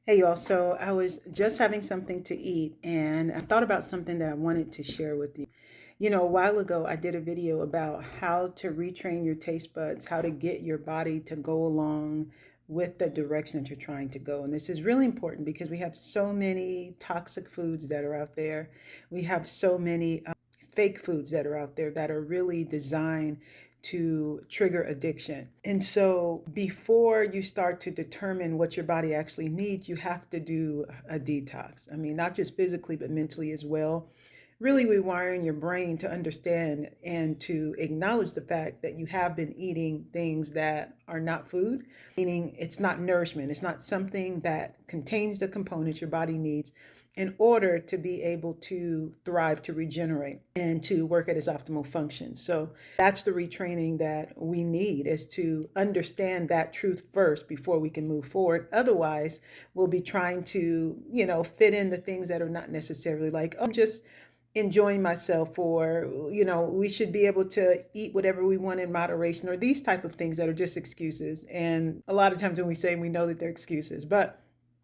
Hey y'all, so I was just having something to eat and I thought about something that I wanted to share with you. A while ago I did a video about how to retrain your taste buds, how to get your body to go along with the direction that you're trying to go. And this is really important because we have so many toxic foods that are out there. We have so many fake foods that are out there that are really designed to trigger addiction. And so before you start to determine what your body actually needs, you have to do a detox. I mean, not just physically, but mentally as well. Really rewiring your brain to understand and to acknowledge the fact that you have been eating things that are not food, meaning it's not nourishment. It's not something that contains the components your body needs in order to be able to thrive, to regenerate, and to work at its optimal function. So that's the retraining that we need, is to understand that truth first before we can move forward. Otherwise, we'll be trying to, fit in the things that are not necessarily like, oh, I'm just enjoying myself, or we should be able to eat whatever we want in moderation, or these type of things that are just excuses. And a lot of times when we say, we know that they're excuses, but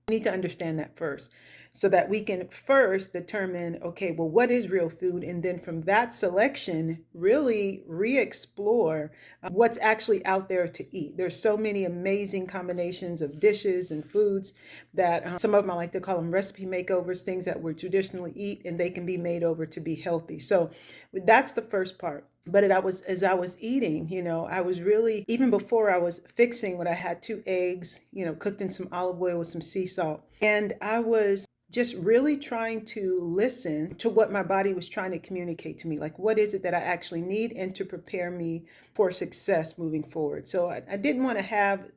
we need to understand that first so that we can first determine, okay, well, what is real food? And then from that selection, really re-explore what's actually out there to eat. There's so many amazing combinations of dishes and foods that some of them, I like to call them recipe makeovers, things that we traditionally eat, and they can be made over to be healthy. So that's the first part. But as I was eating, I was really, even before I was fixing what I had, 2 eggs, cooked in some olive oil with some sea salt. And I was just really trying to listen to what my body was trying to communicate to me. Like, what is it that I actually need, and to prepare me for success moving forward. So I didn't want to have,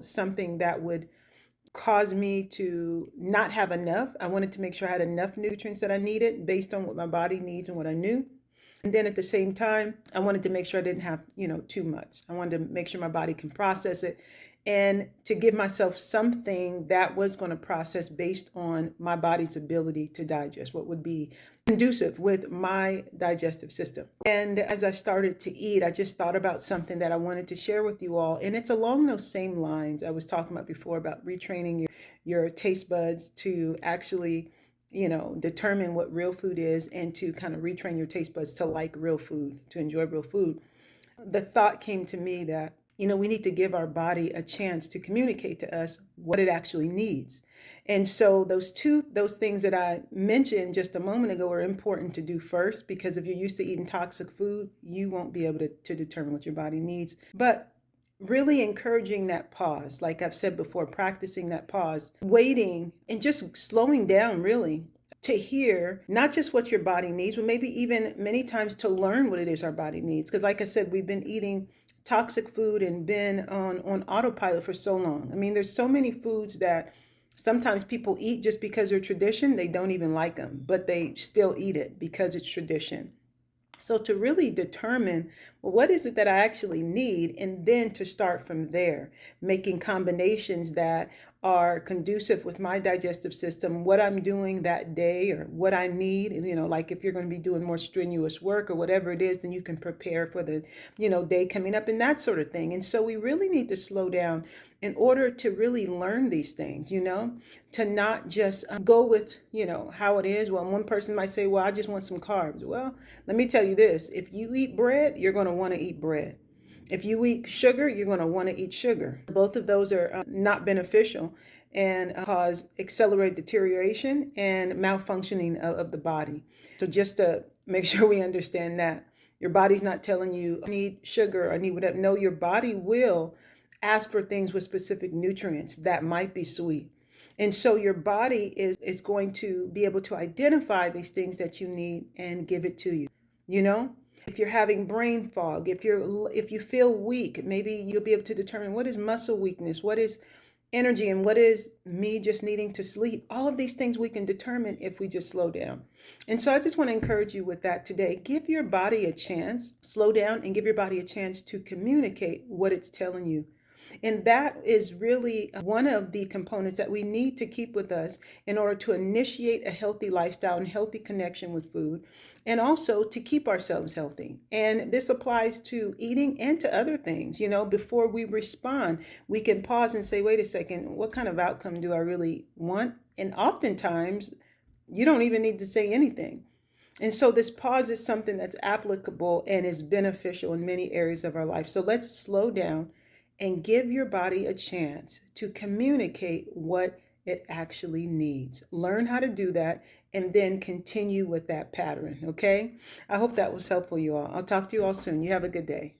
something that would cause me to not have enough. I wanted to make sure I had enough nutrients that I needed based on what my body needs and what I knew. And then at the same time, I wanted to make sure I didn't have, too much. I wanted to make sure my body can process it, and to give myself something that was going to process based on my body's ability to digest, what would be conducive with my digestive system. And as I started to eat, I just thought about something that I wanted to share with you all. And it's along those same lines I was talking about before, about retraining your taste buds to actually determine what real food is, and to kind of retrain your taste buds to like real food, to enjoy real food. The thought came to me that, we need to give our body a chance to communicate to us what it actually needs. And so those things that I mentioned just a moment ago are important to do first, because if you're used to eating toxic food, you won't be able to determine what your body needs. But really encouraging that pause, like I've said before, practicing that pause, waiting, and just slowing down, really, to hear not just what your body needs, but maybe even many times to learn what it is our body needs. Because like I said, we've been eating toxic food and been on autopilot for so long. I mean, there's so many foods that sometimes people eat just because they're tradition. They don't even like them, but they still eat it because it's tradition. So to really determine, well, what is it that I actually need? And then to start from there, making combinations that are conducive with my digestive system, what I'm doing that day, or what I need. And, like if you're going to be doing more strenuous work or whatever it is, then you can prepare for the, day coming up, and that sort of thing. And so we really need to slow down in order to really learn these things, to not just go with, how it is. Well, one person might say, well, I just want some carbs. Well, let me tell you this. If you eat bread, you're going to want to eat bread. If you eat sugar, you're going to want to eat sugar. Both of those are not beneficial, and cause accelerated deterioration and malfunctioning of the body. So just to make sure we understand that your body's not telling you, I need sugar, I need whatever. No, your body will ask for things with specific nutrients that might be sweet. And so your body is going to be able to identify these things that you need and give it to you. If you're having brain fog, if you feel weak, maybe you'll be able to determine what is muscle weakness, what is energy, and what is me just needing to sleep. All of these things we can determine if we just slow down. And so I just want to encourage you with that today. Give your body a chance, slow down, and give your body a chance to communicate what it's telling you. And that is really one of the components that we need to keep with us in order to initiate a healthy lifestyle and healthy connection with food, and also to keep ourselves healthy. And this applies to eating and to other things. Before we respond, we can pause and say, wait a second, what kind of outcome do I really want? And oftentimes, you don't even need to say anything. And so this pause is something that's applicable and is beneficial in many areas of our life. So let's slow down and give your body a chance to communicate what it actually needs. Learn how to do that and then continue with that pattern, okay? I hope that was helpful, you all. I'll talk to you all soon. You have a good day.